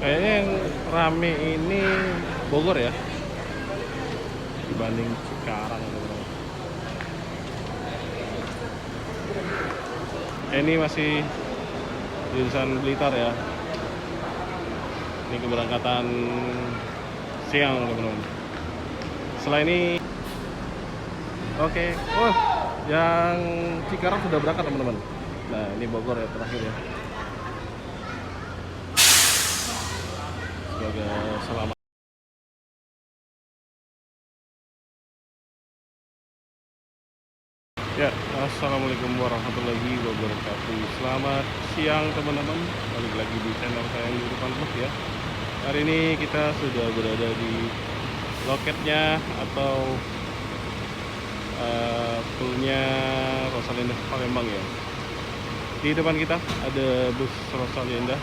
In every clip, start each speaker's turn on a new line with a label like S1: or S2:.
S1: Kayaknya yang rame ini Bogor ya dibanding Cikarang gitu. Ini masih jurusan Blitar ya. Ini keberangkatan siang teman-teman. Setelah ini oke. Oh, yang Cikarang sudah berangkat teman-teman. Nah, ini Bogor ya terakhir ya. Semoga selamat. Ya, assalamualaikum warahmatullahi wabarakatuh. Selamat siang teman-teman. Balik lagi di channel saya Yurupan Vlog ya. Hari ini kita sudah berada di loketnya atau poolnya Rosalinda Palembang ya. Di depan kita ada bus Rosalinda.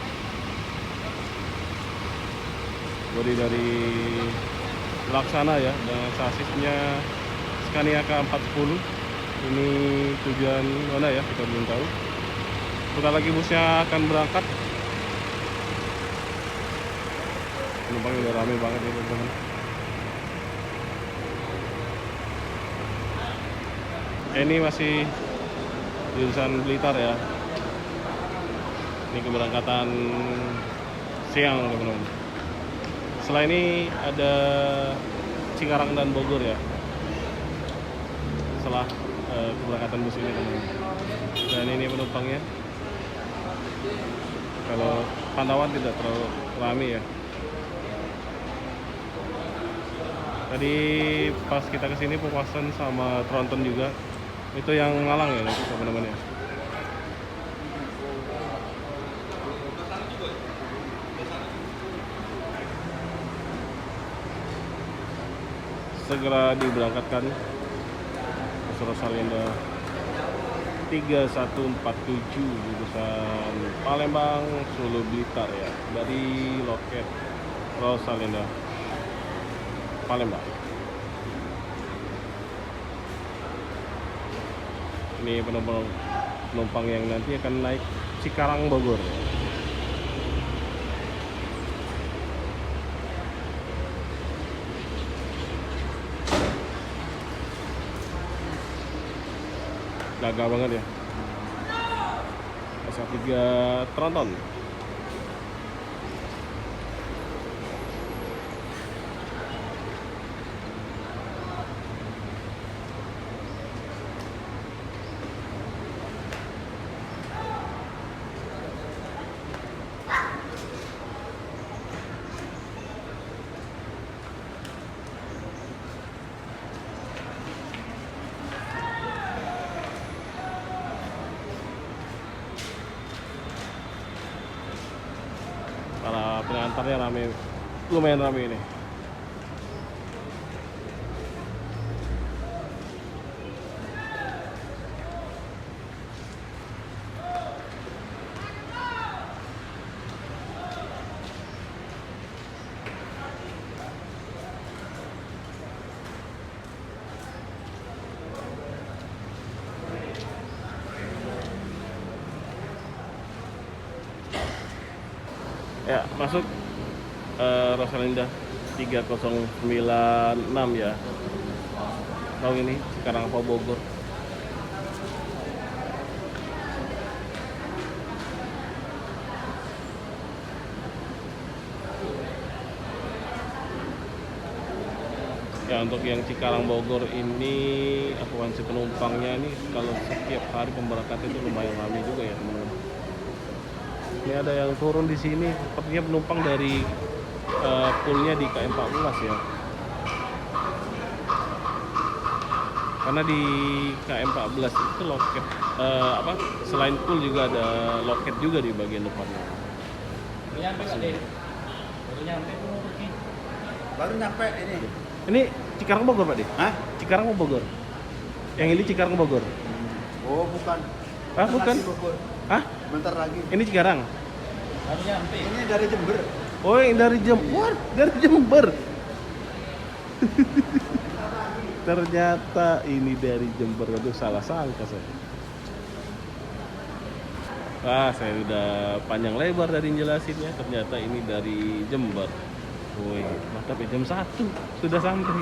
S1: Bodi dari Laksana ya, dan sasisnya Scania K410. Ini tujuan mana ya, kita belum tahu. Sebentar lagi busnya akan berangkat. Penumpangnya udah rame banget ya teman-teman. Ini masih jurusan Blitar ya. Ini keberangkatan siang teman-teman. Setelah ini ada Cikarang dan Bogor ya. Setelah keberangkatan bus ini teman-teman. Dan ini penumpangnya. Kalau pantauan tidak terlalu ramai ya. Tadi pas kita kesini Pupasan sama Tronton juga. Itu yang ngalang ya nanti teman-teman ya. Segera diberangkatkan bus Rosalinda 3147 jurusan Palembang Solo Blitar ya, dari loket Rosalinda Palembang. Ini penumpang yang nanti akan naik Cikarang Bogor. Gagah banget ya. SA3 Tronton. Para pengantarnya rame, lumayan rame ini. Ya, masuk Rosalinda 3096 ya. Tahu ini Cikarang apa Bogor. Ya, untuk yang Cikarang Bogor ini akupansi penumpangnya ini kalau setiap hari pemberangkatan itu lumayan ramai juga ya teman-teman. Ini ada yang turun di sini, sepertinya penumpang dari poolnya di KM14 ya. Karena di KM14 itu loket selain pool juga ada loket juga di bagian depannya.
S2: Baru nyampe ini.
S1: Ini Cikarang Bogor Pak De?
S2: Hah?
S1: Cikarang Bogor? Yang ini Cikarang Bogor?
S2: Oh, bukan.
S1: Ah, bukan?
S2: Lagi Bogor.
S1: Hah?
S2: Bentar lagi.
S1: Ini Cikarang?
S3: Baru nyampe.
S2: Ini dari Jember.
S1: Oh, yang dari Jember? Dari Jember? Ternyata ini dari Jember. Aduh, salah sangka saya. Wah, saya udah panjang lebar tadi jelasinnya. Ternyata ini dari Jember. Woi, mantap ya, jam 1 sudah sampai.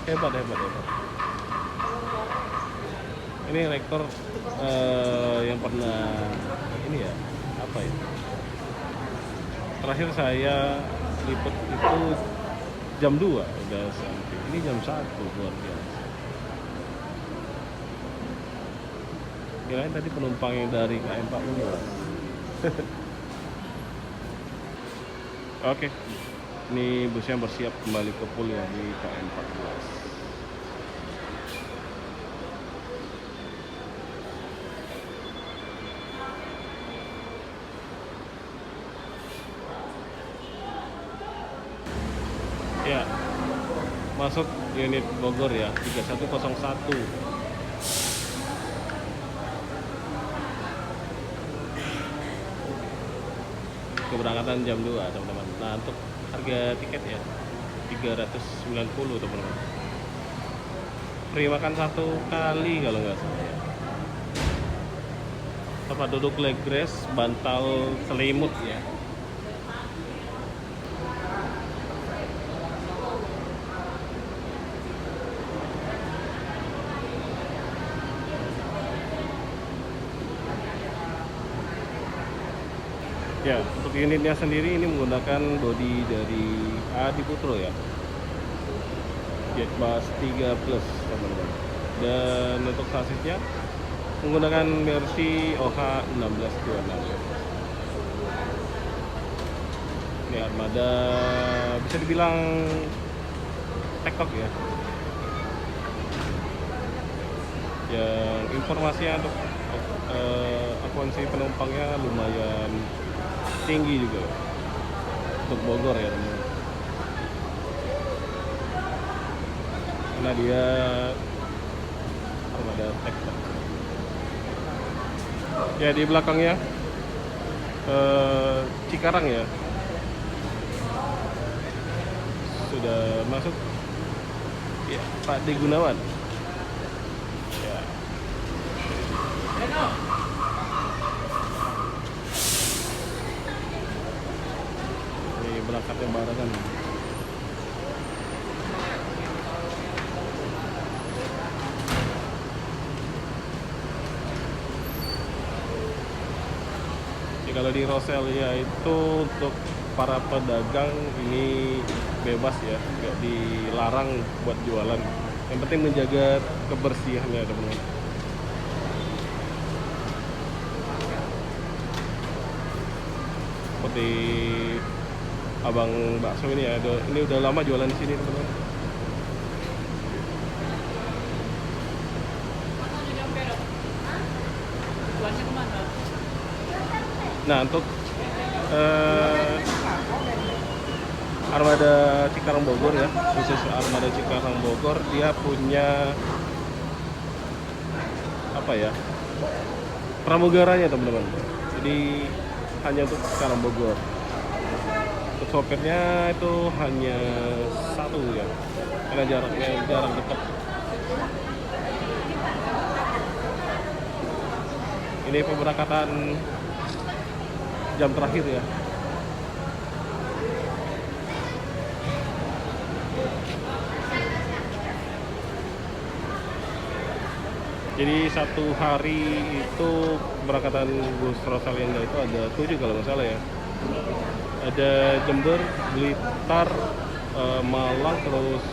S1: Hebat, hebat, hebat. Ini rekor yang pernah ini ya, apa ya? Terakhir saya liput itu jam 2 udah sampai. Ini jam 1, luar biasa. Kirain tadi penumpang yang dari KM 14. Oke, ini busnya bersiap kembali ke pool ya di KM 14. Ya, masuk unit Bogor ya, 3101. Keberangkatan jam 2 teman-teman. Nah, untuk harga tiket ya 390 teman-teman. Free makan 1 kali kalau nggak salah ya. Tempat duduk leg rest, bantal selimut ya. Ya, untuk unitnya sendiri ini menggunakan bodi dari Adi Putro ya, Jetbus 3 Plus teman-teman. Dan untuk sasisnya menggunakan versi OH 1626. Ini armada bisa dibilang tektok ya. Yang informasinya untuk akuansi penumpangnya lumayan tinggi juga untuk Bogor ya teman-teman. Karena dia armada tektok. Ya, di belakangnya Cikarang ya, sudah masuk ya, Pak D Gunawan ya. Ini berangkatnya barengan. Kalau di Rosel ya itu untuk para pedagang ini bebas ya, nggak dilarang buat jualan. Yang penting menjaga kebersihannya teman-teman. Seperti abang bakso ini ya, ini udah lama jualan di sini teman-teman. Nah, untuk armada Cikarang Bogor ya, khusus armada Cikarang Bogor, dia punya apa ya, pramugaranya teman-teman. Jadi hanya untuk Cikarang Bogor. Untuk sopirnya itu hanya 1 ya, karena jaraknya jarang dekat. Ini pemberangkatan jam terakhir ya. Jadi 1 hari itu keberangkatan bus Rosalinda itu ada 7 kalau nggak salah ya. Ada Jember, Blitar, Malang, terus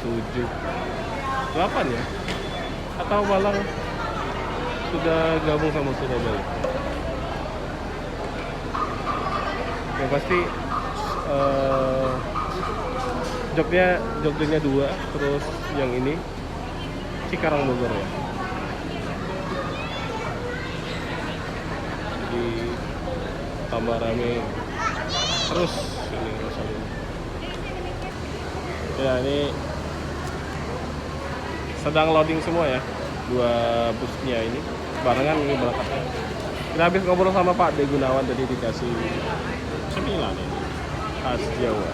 S1: 7, 8 ya. Atau Malang sudah gabung sama Surabaya. Yang pasti Jogja 2, terus yang ini Cikarang Bogor ya. Jadi tambah rame terus ini Rosalinda. Ya, ini sedang loading semua ya, 2 busnya ini barengan ini berangkatnya. Kita habis ngobrol sama Pak D Gunawan tadi, dikasih 9 ini khas Jawa.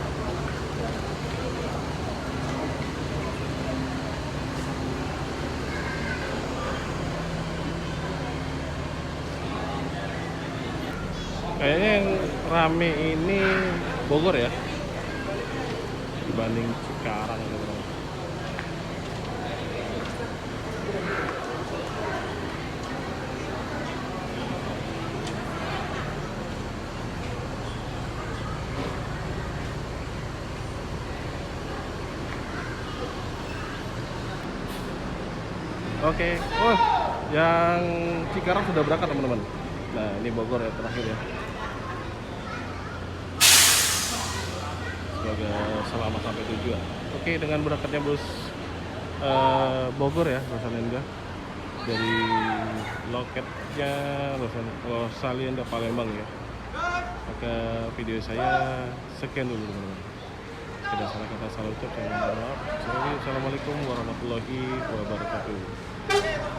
S1: Kayaknya yang rame ini Bogor ya dibanding Cikarang gitu. Oke, oh yang Cikarang sudah berangkat teman-teman. Nah ini Bogor ya terakhir ya. Semoga selamat sampai tujuan. Oke, dengan berangkatnya bus Bogor ya Rosalinda dari loketnya Rosalinda Palembang ya. Maka video saya sekian dulu teman-teman. Tidak salah kata salah ucap saya mohon maaf. Assalamualaikum warahmatullahi wabarakatuh.